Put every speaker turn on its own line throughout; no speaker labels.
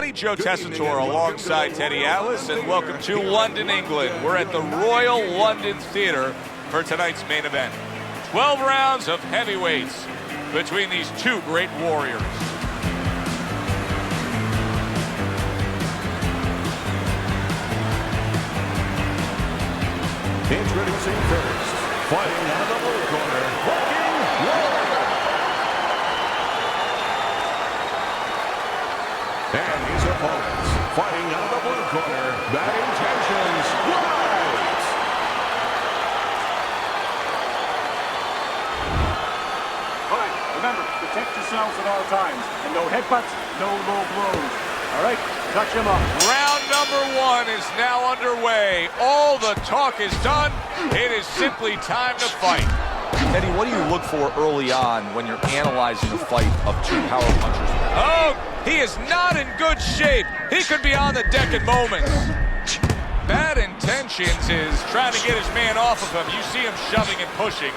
everybody. Joe Tessitore alongside Teddy Atlas, and welcome to London, England. We're at the Royal London Theatre for tonight's main event. 12 rounds of heavyweights between these two great warriors.
Introducing first, fighting out of the blue corner, walking warrior. And his opponents, fighting out of the blue corner, bad intentions, Uайt.
All right, remember, protect yourselves at all times. And no headbutts, no low blows. All right, touch him up.
Round number one is now underway. All the talk is done. It is simply time to fight.
Teddy, what do you look for early on when you're analyzing a fight of two power punchers?
Oh, he is not in good shape. He could be on the deck in moments. Bad intentions is trying to get his man off of him. You see him shoving and pushing.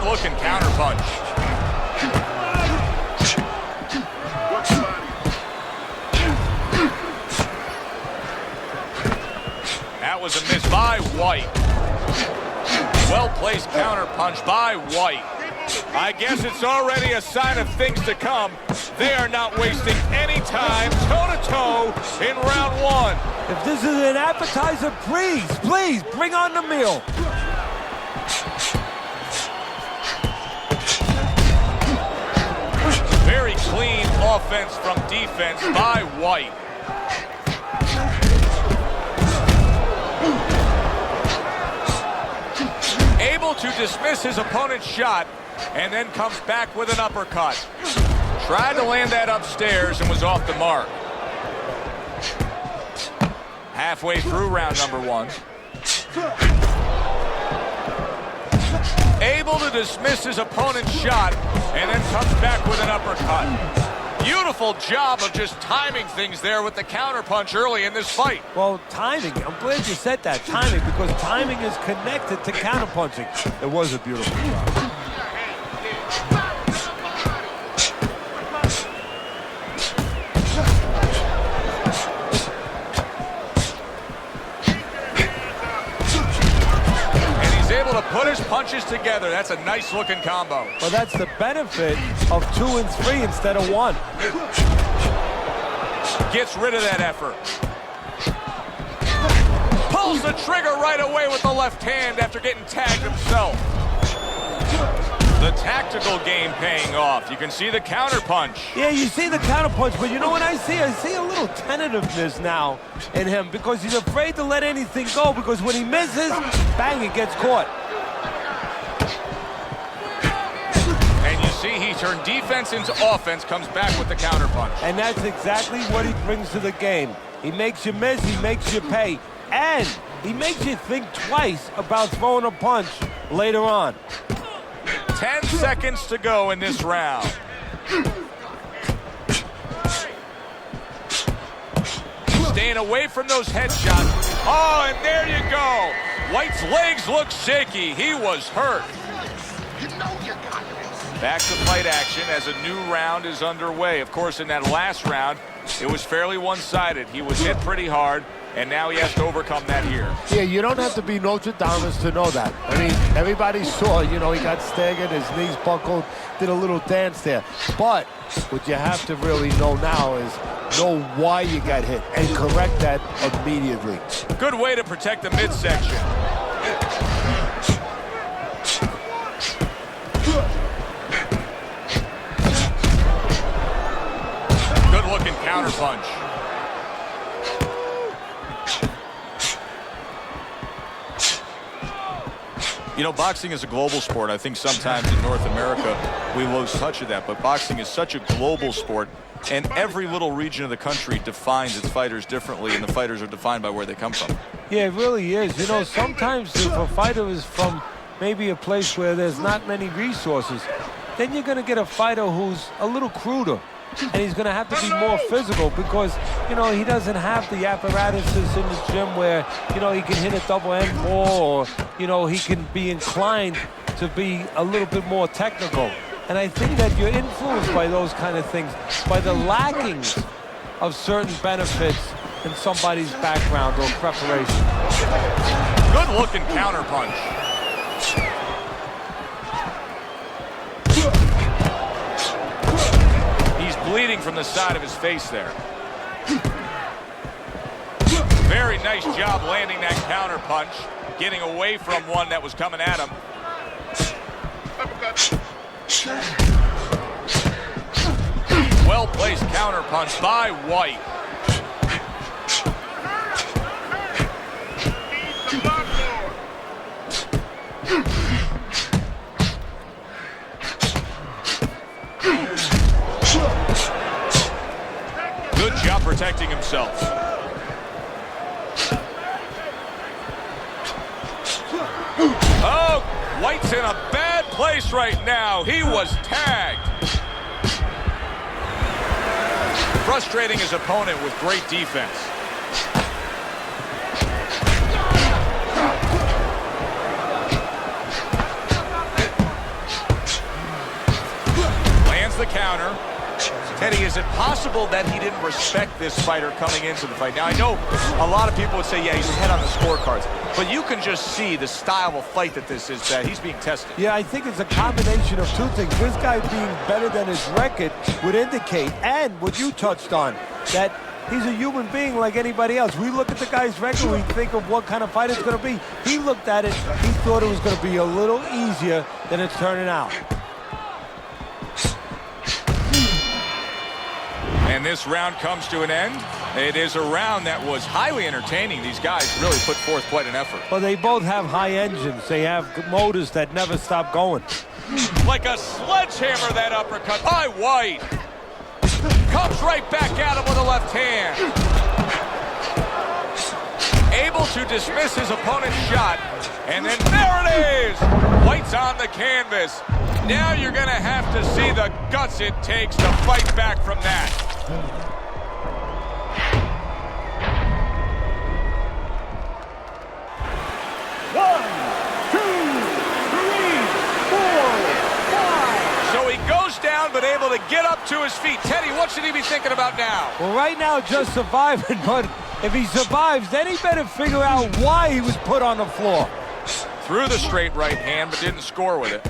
Looking counter punch. That was a miss by Uайt. Well-placed counter punch by Uайt. I guess it's already a sign of things to come. They are not wasting any time toe-to-toe in round one.
If this is an appetizer, please, bring on the meal.
Very clean offense from defense by Uайt. Able to dismiss his opponent's shot and then comes back with an uppercut. Tried to land that upstairs and was off the mark. Halfway through round number one. Able to dismiss his opponent's shot and then comes back with an uppercut. Beautiful job of just timing things there with the counterpunch early in this fight.
Well, timing, I'm glad you said that, timing, because timing is connected to counterpunching. It was a beautiful job.
Put his punches together. That's a nice looking combo.
Well, that's the benefit of 2 and 3 instead of 1.
Gets rid of that effort. Pulls the trigger right away with the left hand after getting tagged himself. The tactical game paying off. You can see the counter punch.
Yeah, you see the counter punch, but you know what I see? I see a little tentativeness now in him because he's afraid to let anything go, because when he misses, bang, it gets caught.
See, he turned defense into offense, comes back with the counterpunch.
And that's exactly what he brings to the game. He makes you miss, he makes you pay, and he makes you think twice about throwing a punch later on.
10 seconds to go in this round. Staying away from those headshots. Oh, and there you go. Uait's legs look shaky. He was hurt. Back to fight action as a new round is underway. Of course, in that last round, it was fairly one-sided. He was hit pretty hard, and now he has to overcome that here.
Yeah, you don't have to be Notre Dame to know that. I mean, everybody saw, you know, he got staggered, his knees buckled, did a little dance there. But what you have to really know now is know why you got hit and correct that immediately.
Good way to protect the midsection. Good-looking counterpunch. You know, boxing is a global sport. I think sometimes in North America we lose touch of that, but boxing is such a global sport, and every little region of the country defines its fighters differently, and the fighters are defined by where they come from.
Yeah, it really is. You know, sometimes if a fighter is from maybe a place where there's not many resources, then you're going to get a fighter who's a little cruder. and he's going to have to be more physical because, you know, he doesn't have the apparatuses in the gym where, you know, he can hit a double end ball or, you know, he can be inclined to be a little bit more technical. And I think that you're influenced by those kind of things, by the lackings of certain benefits in somebody's background or preparation.
Good looking counter punch. He's bleeding from the side of his face there. Very nice job landing that counter punch, getting away from one that was coming at him. Well-placed counter punch by White. Good job protecting himself. Oh, White's in a bad place right now. He was tagged. Frustrating his opponent with great defense. Lands the counter. Teddy, is it possible that he didn't respect this fighter coming into the fight? Now, I know a lot of people would say, yeah, he's ahead on the scorecards, but you can just see the style of fight that this is, that he's being tested.
Yeah, I think it's a combination of two things. This guy being better than his record would indicate, and what you touched on, that he's a human being like anybody else. We look at the guy's record, we think of what kind of fight it's going to be. He looked at it, he thought it was going to be a little easier than it's turning out.
And this round comes to an end. It is a round that was highly entertaining. These guys really put forth quite an effort.
Well, they both have high engines. They have motors that never stop going.
Like a sledgehammer, that uppercut by White. Comes right back at him with a left hand. Able to dismiss his opponent's shot. And then there it is. White's on the canvas. Now you're going to have to see the guts it takes to fight back from that.
1, 2, 3, 4, 5.
So he goes down, but able to get up to his feet. Teddy, what should he be thinking about now?
Well, right now, just surviving, but if he survives, then he better figure out why he was put on the floor.
Threw the straight right hand, but didn't score with it.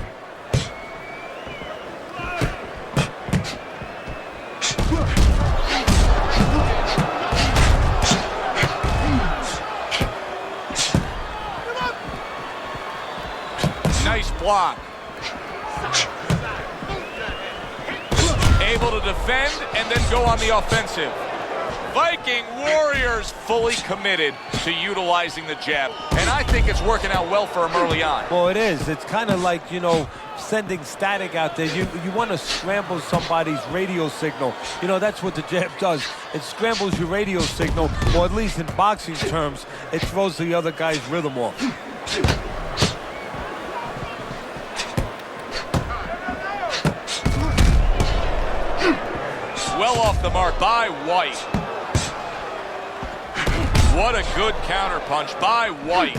Nice block. Able to defend and then go on the offensive. Viking Warriors fully committed to utilizing the jab. And I think it's working out well for him early on.
Well, it is. It's kind of like, you know, sending static out there. You want to scramble somebody's radio signal. You know, that's what the jab does. It scrambles your radio signal, or at least in boxing terms, it throws the other guy's rhythm off.
Well off the mark by White. What a good counter punch by White.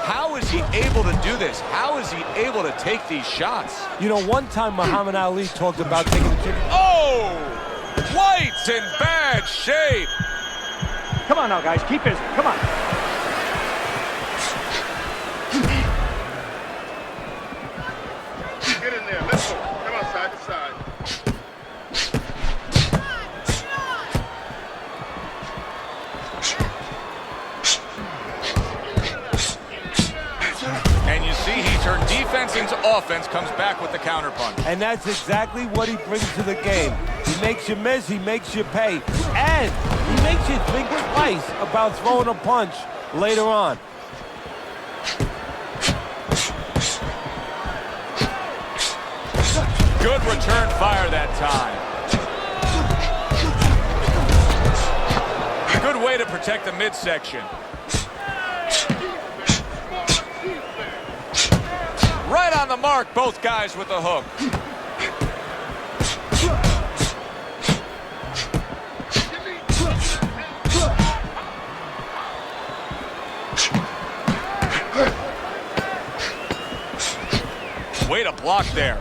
How is he able to do this? How is he able to take these shots?
You know, one time Muhammad Ali talked about taking the chicken.
Oh! White's in bad shape.
Come on now, guys. Keep busy. Come on.
Get in there. Let's go. Come on, side to side.
And you see he turned defense into offense, comes back with the counter punch.
And that's exactly what he brings to the game. He makes you miss, he makes you pay, and he makes you think twice about throwing a punch later on.
Good return fire that time. Good way to protect the midsection. Right on the mark, both guys with the hook. blocked there.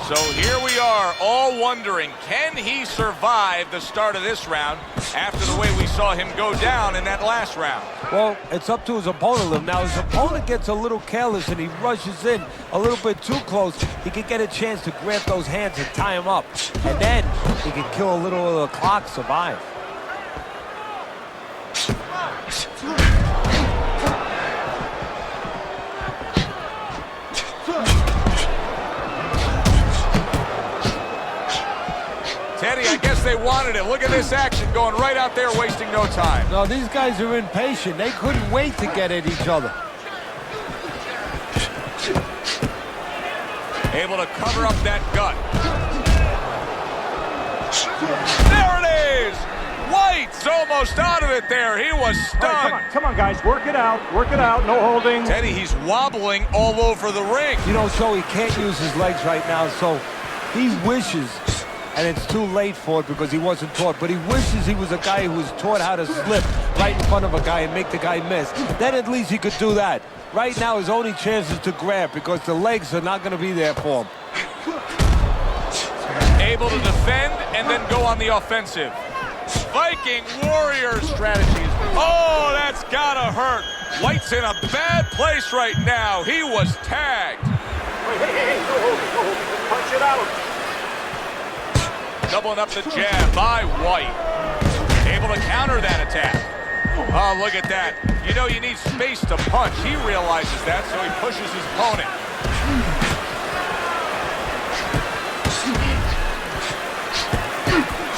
So here we are, all wondering, can he survive the start of this round after the way we saw him go down in that last round?
Well, it's up to his opponent. Now, his opponent gets a little careless and he rushes in a little bit too close. He can get a chance to grab those hands and tie him up. And then he can kill a little of the clock, survive.
Teddy, I guess they wanted it. Look at this action going right out there, wasting no time.
No, these guys are impatient. They couldn't wait to get at each other.
Able to cover up that gut. There it is! White's almost out of it there. He was stunned.
Come on, guys. Work it out. Work it out. No holding.
Teddy, he's wobbling all over the ring.
You know, so he can't use his legs right now, so he wishes, and it's too late for it because he wasn't taught, but he wishes he was a guy who was taught how to slip right in front of a guy and make the guy miss. Then at least he could do that. Right now, his only chance is to grab because the legs are not going to be there for him.
Able to defend and then go on the offensive. Viking Warrior strategies. Oh, that's gotta hurt. White's in a bad place right now. He was tagged.
Hey, no holding. Punch it out.
Doubling up the jab by White. Able to counter that attack. Oh, look at that. You know you need space to punch. He realizes that, so he pushes his opponent.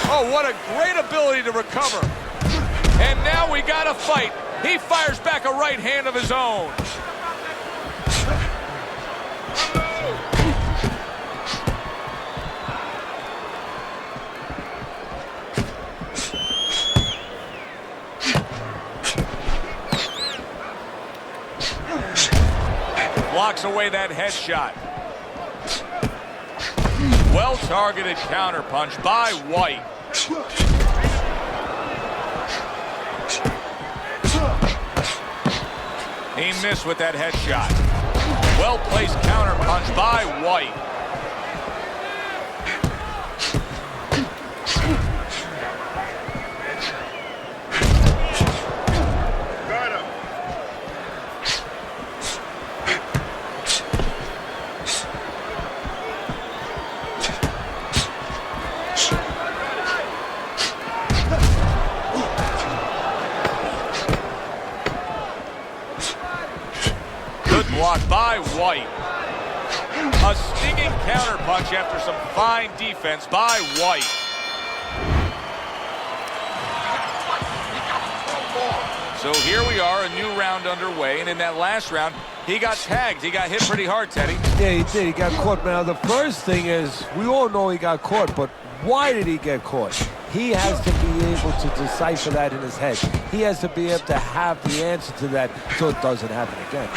Oh, what a great ability to recover. And now we got a fight. He fires back a right hand of his own. Blocks away that headshot. Well-targeted counterpunch by White. He missed with that headshot. Well-placed counterpunch by White. Blocked by White. A stinging counterpunch after some fine defense by White. So here we are, a new round underway, and in that last round, he got tagged. He got hit pretty hard, Teddy.
Yeah, he did. He got caught. Now, the first thing is, we all know he got caught, but why did he get caught? He has to be able to decipher that in his head. He has to be able to have the answer to that so it doesn't happen again.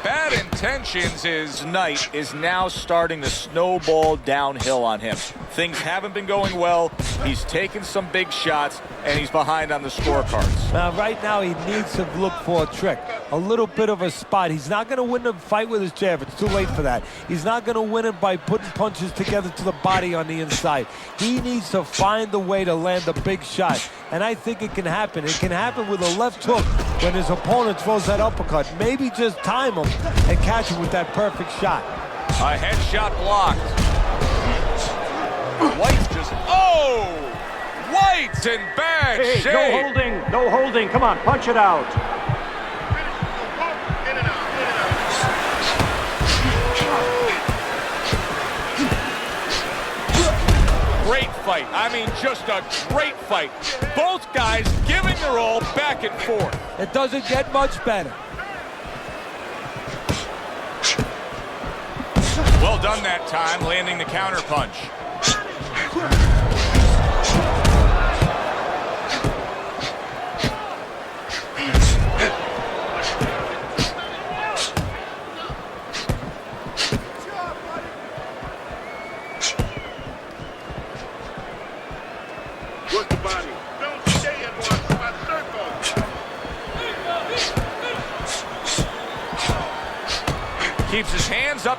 Bad intentions. His night is now starting to snowball downhill on him. Things haven't been going well. He's taken some big shots, and he's behind on the scorecards.
Now, right now, he needs to look for a trick, a little bit of a spot. He's not going to win the fight with his jab. It's too late for that. He's not going to win it by putting punches together to the body on the inside. He needs to find a way to land a big shot, and I think it can happen. It can happen with a left hook when his opponent throws that uppercut. Maybe just time him and catch him with that perfect shot.
A headshot blocked. White's just, oh! White's in bad
Hey,
shape.
no holding. No holding. Come on, punch it out.
In and out.
Great fight. I mean, just a great fight. Both guys giving their all back and forth.
It doesn't get much better.
Well done that time, landing the counter punch.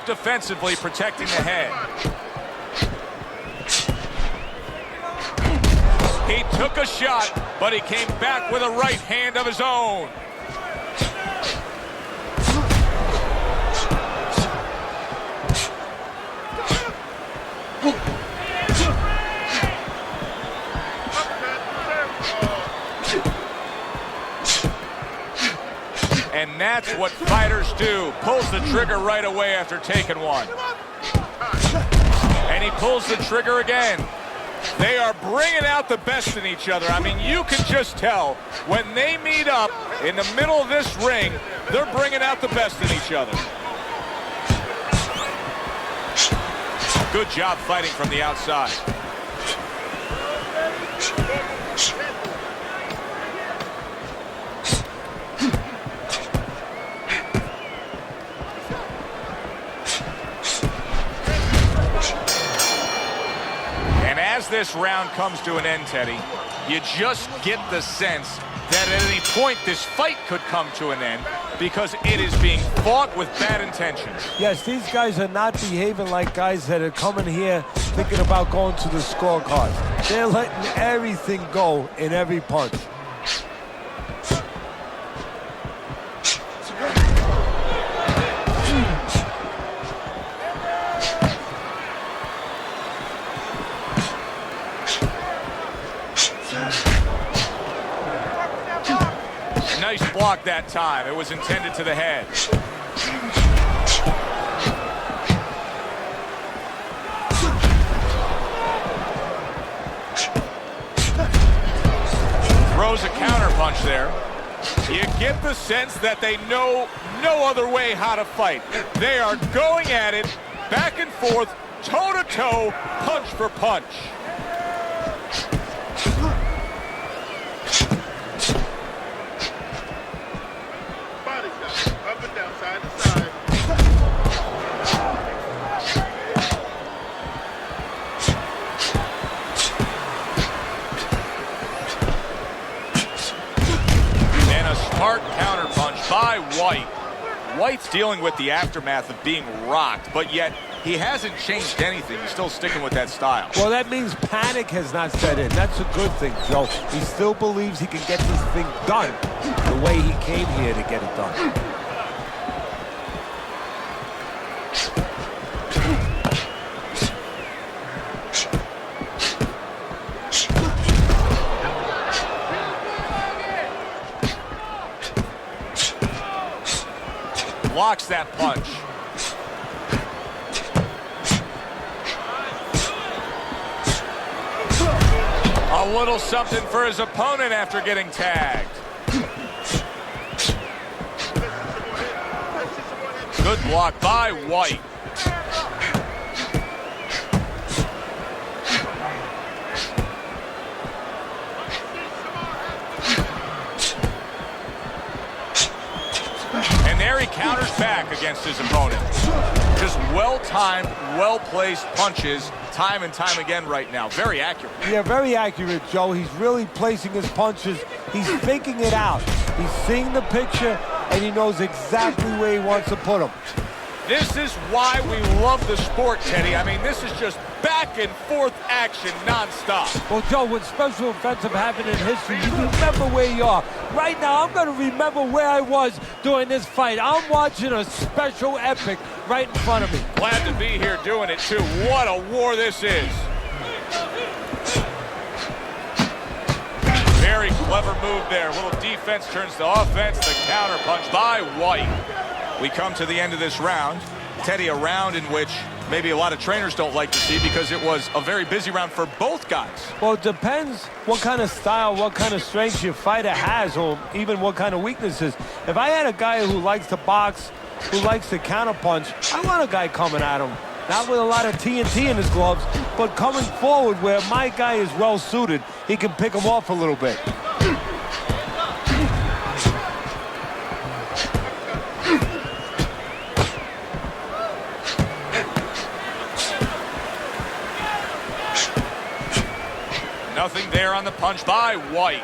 up defensively, protecting the head. He took a shot, but he came back with a right hand of his own. And that's what fighters do. Pulls the trigger right away after taking one. And he pulls the trigger again. They are bringing out the best in each other. I mean, you can just tell when they meet up in the middle of this ring, they're bringing out the best in each other. Good job fighting from the outside. As this round comes to an end, Teddy, you just get the sense that at any point this fight could come to an end because it is being fought with bad intentions.
Yes, these guys are not behaving like guys that are coming here thinking about going to the scorecard. They're letting everything go in every punch.
Nice block that time. It was intended to the head. Throws a counter punch there. You get the sense that they know no other way how to fight. They are going at it, back and forth, toe-to-toe, punch for punch.
Up and down, side to side.
And a smart counterpunch by White. White's dealing with the aftermath of being rocked, but yet he hasn't changed anything. He's still sticking with that style.
Well, that means panic has not set in. That's a good thing, Joe. He still believes he can get this thing done the way he came here to get it done.
Blocks that punch. A little something for his opponent after getting tagged. Good block by White. And there he counters back against his opponent. Just well-timed, well-placed punches time and time again right now. Very accurate.
Yeah, very accurate, Joe. He's really placing his punches. He's thinking it out. He's seeing the picture, and he knows exactly where he wants to put them.
This is why we love the sport, Teddy. I mean, this is just back and forth action nonstop.
Well, Joe, when special events have happened in history, you remember where you are. Right now, I'm going to remember where I was during this fight. I'm watching a special epic right in front of me.
Glad to be here doing it, too. What a war this is. Very clever move there. A little defense turns to offense. The counter punch by White. We come to the end of this round. Teddy, a round in which maybe a lot of trainers don't like to see because it was a very busy round for both guys.
Well, it depends what kind of style, what kind of strength your fighter has, or even what kind of weaknesses. If I had a guy who likes to box, who likes to counterpunch, I want a guy coming at him. Not with a lot of TNT in his gloves, but coming forward where my guy is well suited. He can pick him off a little bit.
Nothing there on the punch by White.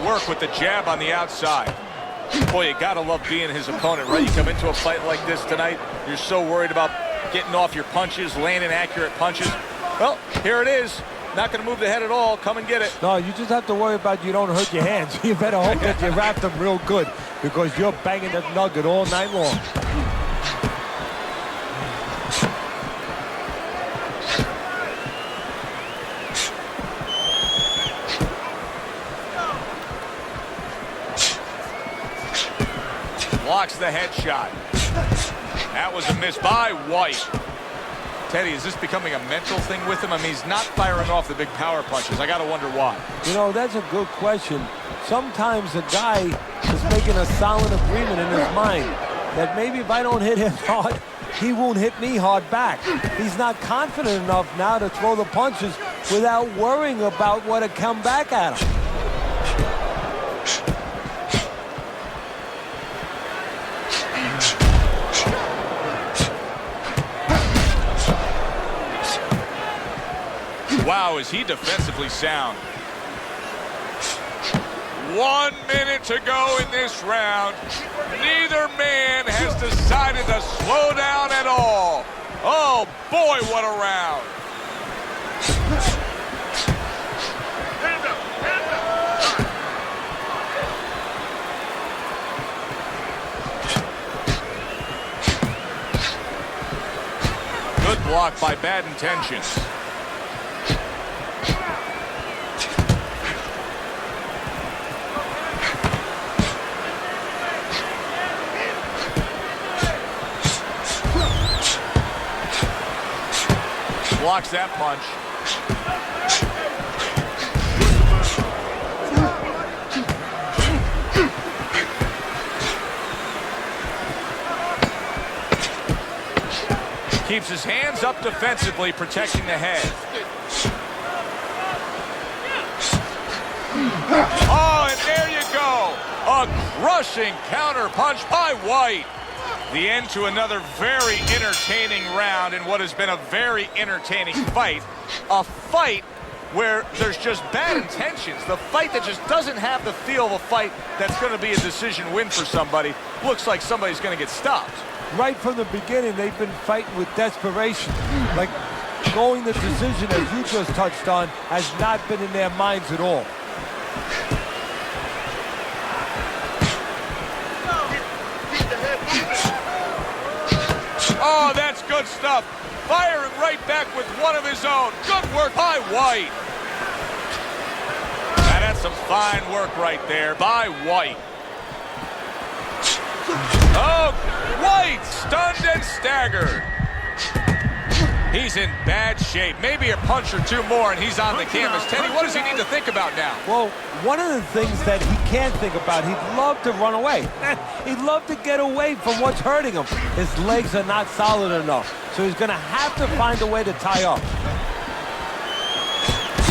work with the jab on the outside. Boy, you gotta love being his opponent, right? You come into a fight like this tonight, you're so worried about getting off your punches, landing accurate punches. Well, here it is. Not going to move the head at all. Come and get it.
No, you just have to worry about you don't hurt your hands. You better hope that you wrap them real good because you're banging that nugget all night long.
Blocks the headshot. That was a miss by White. Teddy, is this becoming a mental thing with him? I mean, he's not firing off the big power punches. I got to wonder why.
You know, that's a good question. Sometimes a guy is making a solid agreement in his mind that maybe if I don't hit him hard, he won't hit me hard back. He's not confident enough now to throw the punches without worrying about what to come back at him.
Wow, is he defensively sound. 1 minute to go in this round. Neither man has decided to slow down at all. Oh, boy, what a round.
Hands up, hands up.
Good block by Bad Intentions. Blocks that punch. Keeps his hands up defensively, protecting the head. Oh, and there you go. A crushing counter punch by White. The end to another very entertaining round in what has been a very entertaining fight. A fight where there's just bad intentions. The fight that just doesn't have the feel of a fight that's going to be a decision win for somebody. Looks like somebody's going to get stopped.
Right from the beginning, they've been fighting with desperation. Like going the decision, as you just touched on, has not been in their minds at all.
Oh, that's good stuff. Firing right back with one of his own. Good work by White. Now that's some fine work right there by White. Oh, White stunned and staggered. He's in bad shape. Maybe a punch or two more and he's on the canvas. Teddy, what does he need to think about now?
Well, one of the things that he can't think about, he'd love to run away. He'd love to get away from what's hurting him. His legs are not solid enough, so he's going to have to find a way to tie up.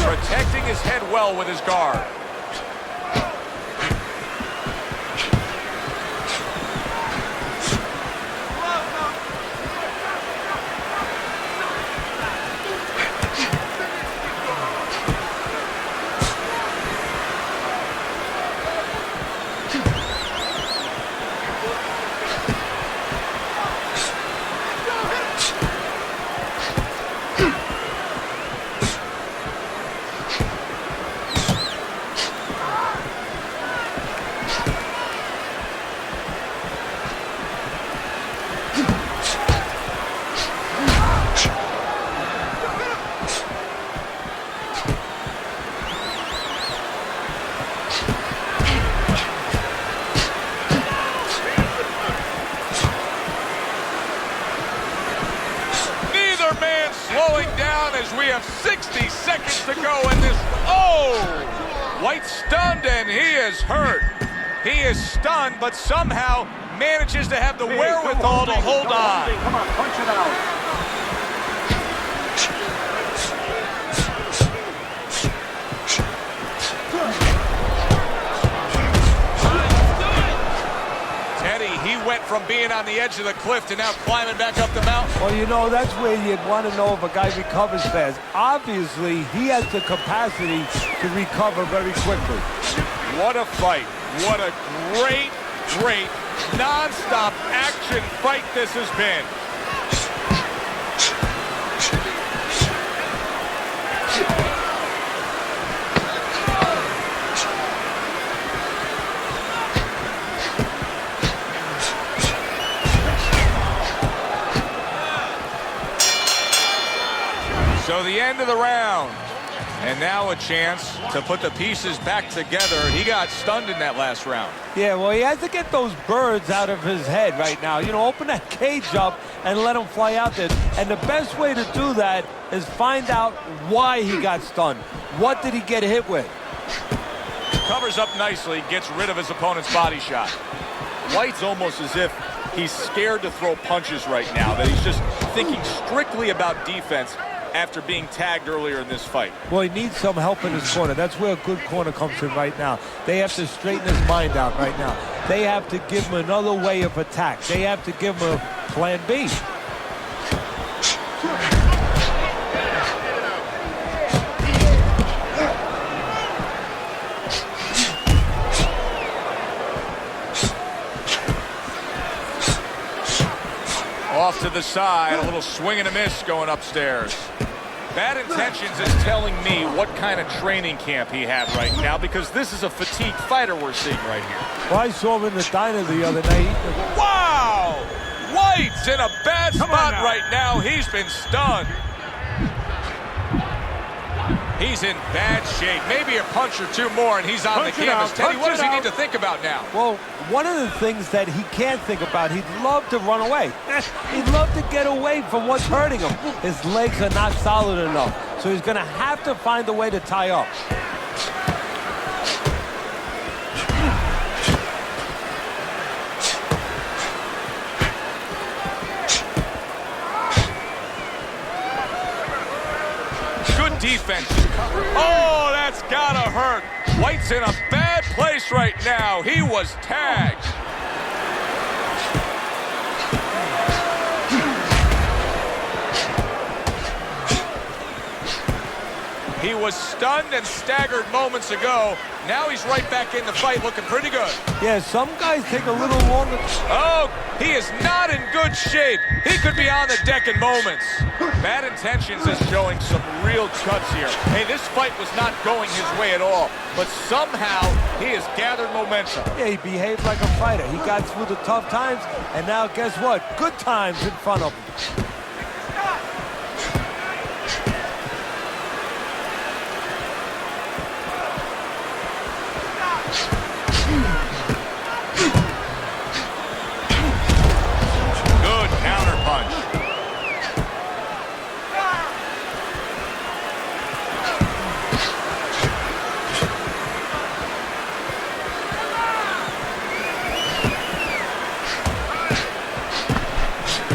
Protecting his head well with his guard. Slowing down as we have 60 seconds to go in this. Oh! White stunned and he is hurt. He is stunned, but somehow manages to have the wherewithal to hold on.
Come on, punch it out.
He went from being on the edge of the cliff to now climbing back up the mountain.
Well, you know, that's where you'd want to know if a guy recovers fast. Obviously, he has the capacity to recover very quickly.
What a fight. What a great, great, non-stop action fight this has been. So the end of the round. And now a chance to put the pieces back together. He got stunned in that last round.
Yeah, well, he has to get those birds out of his head right now. You know, open that cage up and let him fly out there. And the best way to do that is find out why he got stunned. What did he get hit with?
Covers up nicely, gets rid of his opponent's body shot. White's almost as if he's scared to throw punches right now, that he's just thinking strictly about defense after being tagged earlier in this fight.
Well, he needs some help in his corner. That's where a good corner comes in right now. They have to straighten his mind out right now. They have to give him another way of attack. They have to give him a plan B.
Off to the side, a little swing and a miss going upstairs. Bad Intentions is telling me what kind of training camp he had right now, because this is a fatigued fighter we're seeing right here.
Well, I saw him in the diner the other night.
Wow! White's in a bad spot right now. He's been stunned. He's in bad shape. Maybe a punch or two more, and he's on the canvas. Teddy, what does he need to think about now?
Well, one of the things that he can't think about, he'd love to run away. He'd love to get away from what's hurting him. His legs are not solid enough, so he's going to have to find a way to tie up.
Good defense. Oh, that's gotta hurt. White's in a bad place right now. He was tagged. He was stunned and staggered moments ago. Now he's right back in the fight, looking pretty good.
Yeah, some guys take a little longer.
Oh, he is not in good shape. He could be on the deck in moments. Bad Intentions is showing some real cuts here. Hey, this fight was not going his way at all, but somehow he has gathered momentum.
Yeah, he behaved like a fighter. He got through the tough times, and now guess what? Good times in front of him.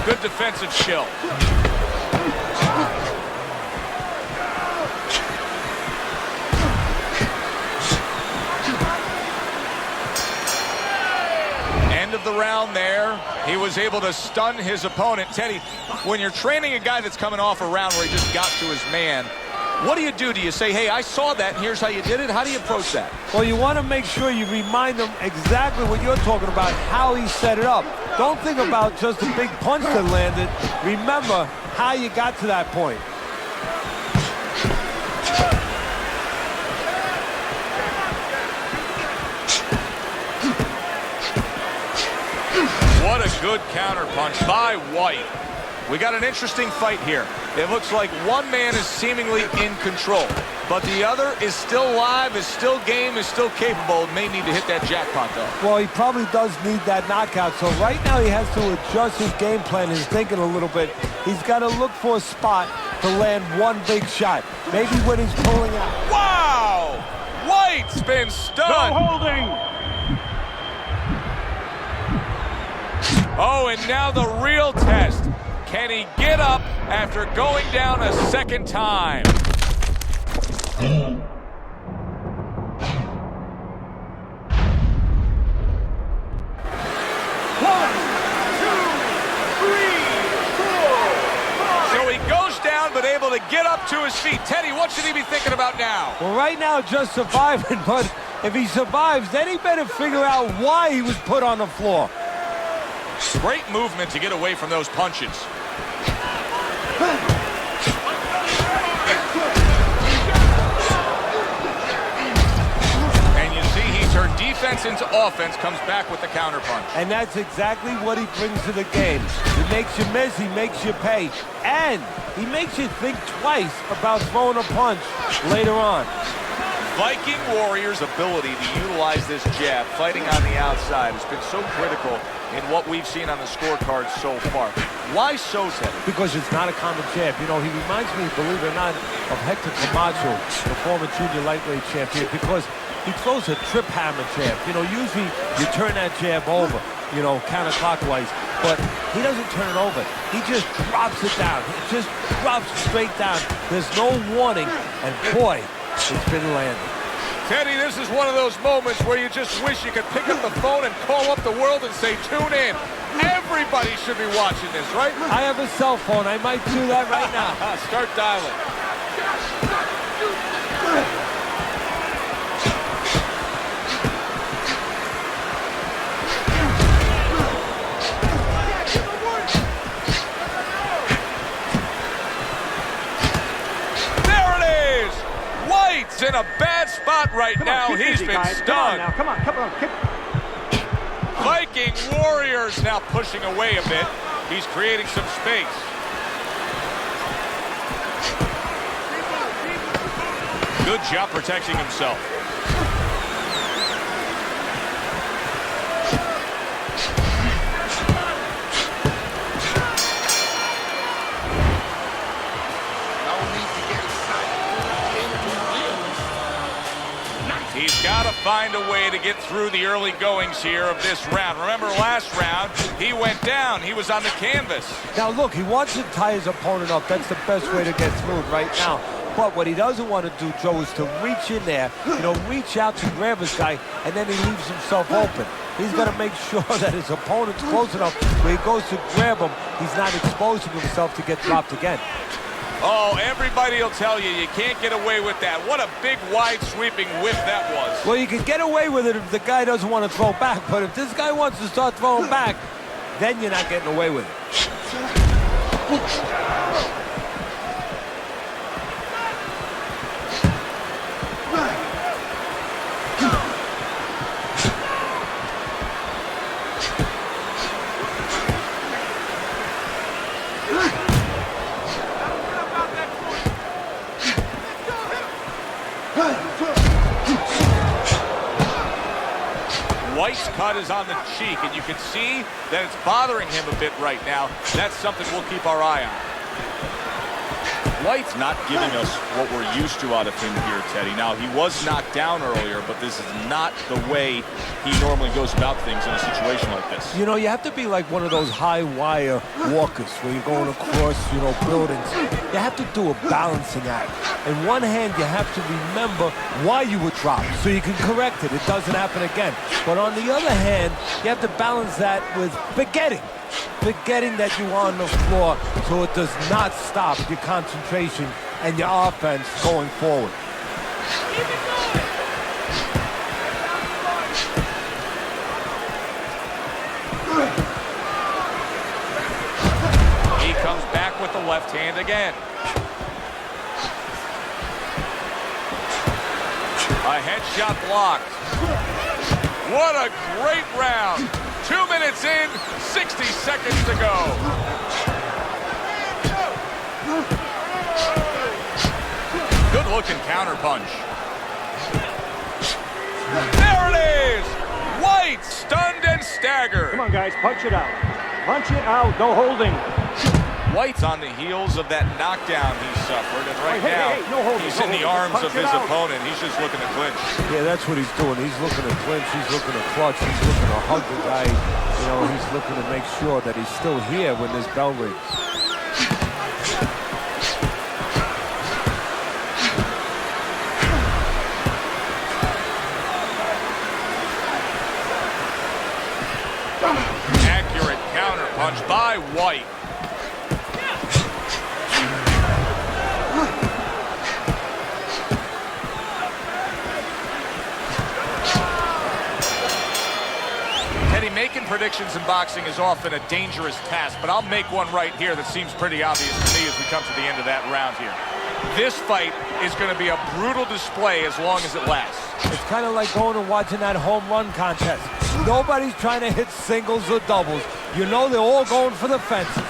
Good defensive shield. End of the round there. He was able to stun his opponent. Teddy, when you're training a guy that's coming off a round where he just got to his man, what do you do? Do you say, hey, I saw that, and here's how you did it? How do you approach that?
Well, you want to make sure you remind him exactly what you're talking about, how he set it up. Don't think about just a big punch that landed. Remember how you got to that point.
What a good counterpunch by White. We got an interesting fight here. It looks like one man is seemingly in control, but the other is still live, is still game, is still capable, may need to hit that jackpot, though.
Well, he probably does need that knockout, so right now he has to adjust his game plan, his thinking a little bit. He's got to look for a spot to land one big shot. Maybe when he's pulling out.
Wow! White's been stunned.
No holding.
Oh, and now the real test. Can he get up after going down a second time? So he goes down, but able to get up to his feet. Teddy, what should he be thinking about now?
Well, right now, just surviving, but If he survives, then he better figure out why he was put on the floor.
Great movement to get away from those punches. And you see he turned defense into offense, comes back with the counterpunch.
And that's exactly what he brings to the game. He makes you miss, he makes you pay, and he makes you think twice about throwing a punch later on.
Viking Warrior's ability to utilize this jab, fighting on the outside, has been so critical in what we've seen on the scorecard so far. Why so, Teddy?
Because it's not a common jab. You know, he reminds me, believe it or not, of Hector Camacho, the former junior lightweight champion, because he throws a trip hammer jab. You know, usually you turn that jab over, you know, counterclockwise, but he doesn't turn it over. He just drops it down. It just drops straight down. There's no warning, and boy, it's been landing.
Teddy, this is one of those moments where you just wish you could pick up the phone and call up the world and say, tune in. Everybody should be watching this, right?
I have a cell phone. I might do that right now.
Start dialing. White's in a bad spot right now. He's been stunned.
Come on, kick.
Viking Warriors now pushing away a bit. He's creating some space. Good job protecting himself. He's got to find a way to get through the early goings here of this round. Remember last round, he went down. He was on the canvas.
Now, look, he wants to tie his opponent up. That's the best way to get through right now. But what he doesn't want to do, Joe, is to reach in there, you know, reach out to grab his guy, and then he leaves himself open. He's got to make sure that his opponent's close enough where he goes to grab him, he's not exposing himself to get dropped again.
Oh, everybody will tell you, you can't get away with that. What a big, wide, sweeping whip that was.
Well, you can get away with it if the guy doesn't want to throw back, but if this guy wants to start throwing back, then you're not getting away with it.
White's cut is on the cheek, and you can see that it's bothering him a bit right now. That's something we'll keep our eye on. White's not giving us what we're used to out of him here, Teddy. Now, he was knocked down earlier, but this is not the way he normally goes about things in a situation like this.
You know, you have to be like one of those high-wire walkers where you're going across, you know, buildings. You have to do a balancing act. In one hand, you have to remember why you were dropped so you can correct it. It doesn't happen again. But on the other hand, you have to balance that with forgetting that you are on the floor so it does not stop your concentration and your offense going forward.
He comes back with the left hand again. A headshot blocked. What a great round. 2 minutes in, 60 seconds to go. Good looking counterpunch. There it is! White stunned and staggered.
Come on, guys, punch it out. Punch it out, no holding.
White's on the heels of that knockdown he suffered, and right now
no holding,
he's
no
in the
holding.
arms
Punch
of his
it out.
opponent. He's just looking to clinch.
Yeah, that's what he's doing. He's looking to clinch. He's looking to clutch. He's looking to hug the guy. You know, he's looking to make sure that he's still here when this bell rings.
Accurate counterpunch by White. making predictions in boxing is often a dangerous task, but I'll make one right here that seems pretty obvious to me as we come to the end of that round here. This fight is going to be a brutal display as long as it lasts.
It's kind of like going and watching that home run contest. Nobody's trying to hit singles or doubles. You know they're all going for the fences.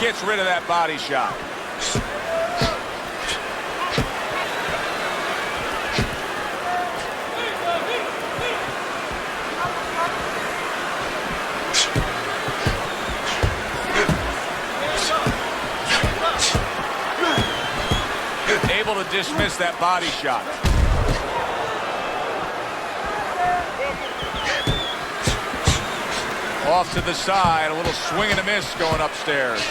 Gets rid of that body shot. Able to dismiss that body shot. Off to the side, a little swing and a miss going upstairs.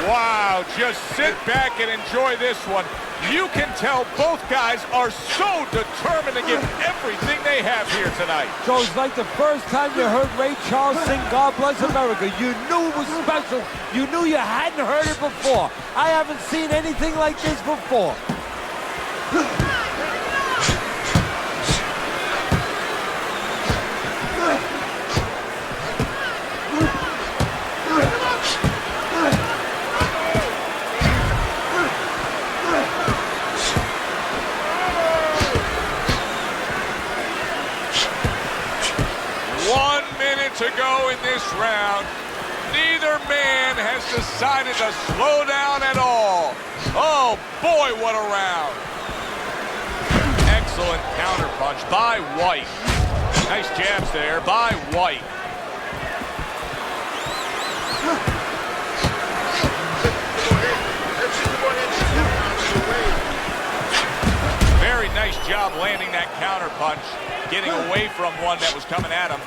Wow, just sit back and enjoy this one. You can tell both guys are so determined to give everything they have here tonight.
So it's like the first time you heard Ray Charles sing God Bless America. You knew it was special. You knew you hadn't heard it before. I haven't seen anything like this before.
To go in this round. Neither man has decided to slow down at all. Oh boy, what a round. Excellent counterpunch by White. Nice jabs there by White. Very nice job landing that counterpunch, getting away from one that was coming at him.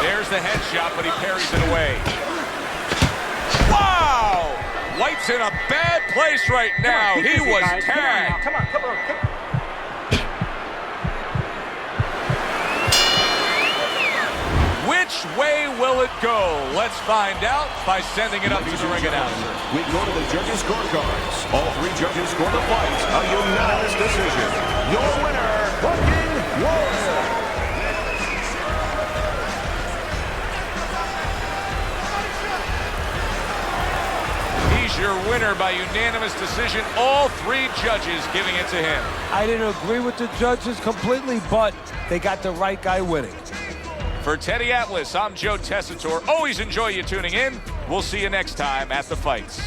There's the headshot, but he parries it away. Wow! White's in a bad place right now. He was tagged.
Come on.
Which way will it go? Let's find out by sending it up to the ring announcer.
We go to the judges' scorecards. All three judges score the fight a unanimous decision. Your winner, Fucking Warrior.
He's your winner by unanimous decision. All three judges giving it to him.
I didn't agree with the judges completely, but they got the right guy winning.
For Teddy Atlas, I'm Joe Tessitore. Always enjoy you tuning in. We'll see you next time at the fights.